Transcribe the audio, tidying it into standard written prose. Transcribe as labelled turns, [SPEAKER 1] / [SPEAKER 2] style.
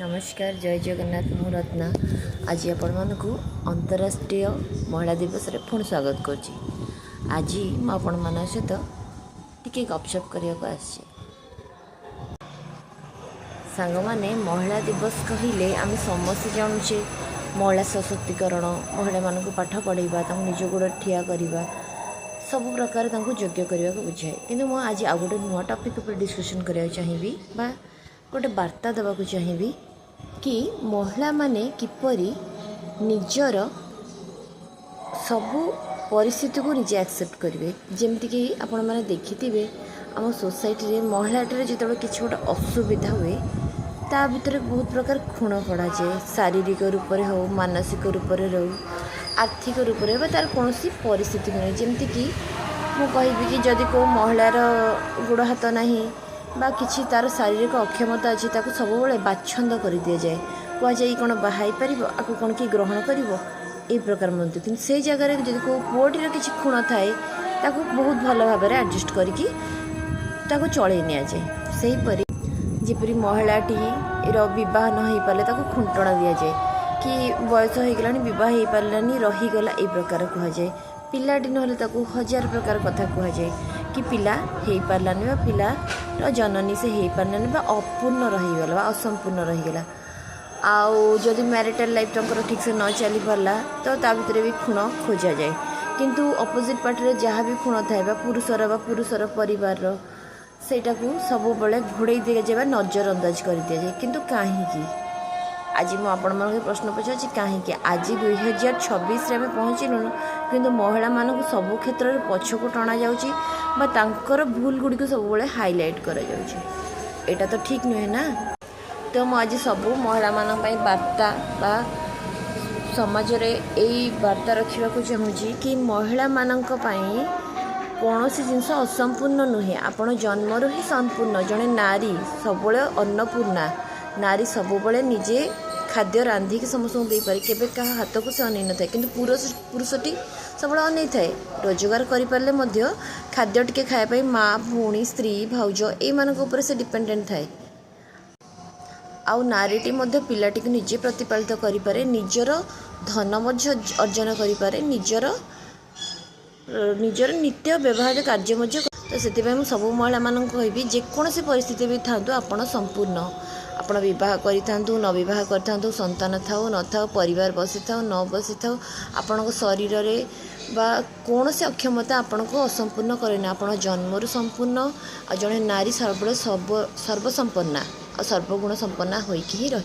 [SPEAKER 1] नमस्कार जय जगन्नाथ मु रत्ना आज आपण मानकु अंतरराष्ट्रीय महिला दिवस रे पुणी स्वागत करछि। आज मु आपण मान सहित टिके गपशप करिया को आछि। सांग माने महिला दिवस कहिले आम समस्त जानुछे महिला सशक्तिकरण महिला मानकु पाठ पढ़ाइबा तांको निज गोड़ ठिया करिबा सब प्रकार तांको योग्य करिया को बुझाए। किंतु मु आज आ गोटे नुआ टॉपिक ऊपर डिस्कशन करिया चाहिबी बा गोटे वार्ता देवा को चाहिबी कि महिला माने किपरि निजर सबू परिस्थिति को निजे एक्सेप्ट करेंगे। जमती कि आपण मैंने देखिथे आम सोसाइटी रे महिलाटे जो किसी गोटे असुविधा हुए ता भीतर बहुत प्रकार खुण पड़ा जाए, शारीरिक रूप से हो मानसिक रूप से हो आर्थिक रूप से तार कौन परिस्थिति नहीं। जमती कि मुझे कि जदि को महिलार गोड़ हाथ नहीं बा किसी तार शारीरिक अक्षमता अच्छी ताको सब बाछंद कर दि जाए, कहुए कौन बाहाई पार आपको कौन कि ग्रहण कर प्रकार मनते। कि से जगह जब को पुअटीर किसी खुण थाए ताको बहुत भल भाव में एडजस्ट करके चलई नि जाए। सेहीपरि जपरी महिलाटी बह न हो पारे ताको खुंटणा दि जाए कि बयस हो गला बह हो पारानी रहीगला ए प्रकार कहुए। पिलाटी ना ताको हजार प्रकार कथा कहुए कि पिला हो पारानी बा पिलार जननी से हो पारानी बा अपूर्ण रहीगला बा असंपूर्ण रहीगला। आउ जदि मैरिटल लाइफ तंकर ठीक से न चली पारा तो ता भीतर भी खुण खोजा जाए। किंतु अपोजिट पार्टी जहाँ भी खुण थाए पुरुषर परिवार सेटा को सब बड़े घोड़े दि जाए नजर अंदाज कर दि जाए। किंतु कहीं आज मुझे आपण मान प्रश्न पचार कहीं आज 2026 आम पहुँचलुन किंतु महिला मानक सब क्षेत्र में पछक टणा जाकर भूल गुड़ी सब हाइलाइट कर एटा तो ठीक नुहे ना। तो मुझे सब महिला मान वार्ता बा समाज रे यही वार्ता रखा चाहूँगी कि महिला मानक कौन सी जिनस असंपूर्ण नुहे। आपण जन्मरू ही संपूर्ण। जड़े नारी सब अन्नपूर्णा, नारी सबुबले निजे खाद्य रांधिकी समस्त देपारे केबे कहा हाथ को से अनै न थाए। किंतु पुरुषटी सब अनै थाए रोजगार करिपारले मध्य खाद्य टिके खाए माँ भौणी स्त्री भाउज ए मानक ऊपर से डिपेंडेंट थाए। आउ नारीटी मध्य पिलाटी को निजे प्रतिपालित करिपारे, निजर धन मध्य अर्जन करिपारे, निजर नित्य व्यवहार कार्य मध्य। तो से सब महिला मान कहबी जेकोसी परिस्थिति भी था आपण संपूर्ण। आपण बह करूँ न बह कर संतान थाऊ न था परिवार बसी था न बसी था आपण शरीर रे बा कौन से अक्षमता आपण को असंपूर्ण करेना। आपण जन्मरू संपूर्ण आ जड़े नारी सर्वसंपन्ना और सर्वगुण संपन्ना होइकी ही रहे।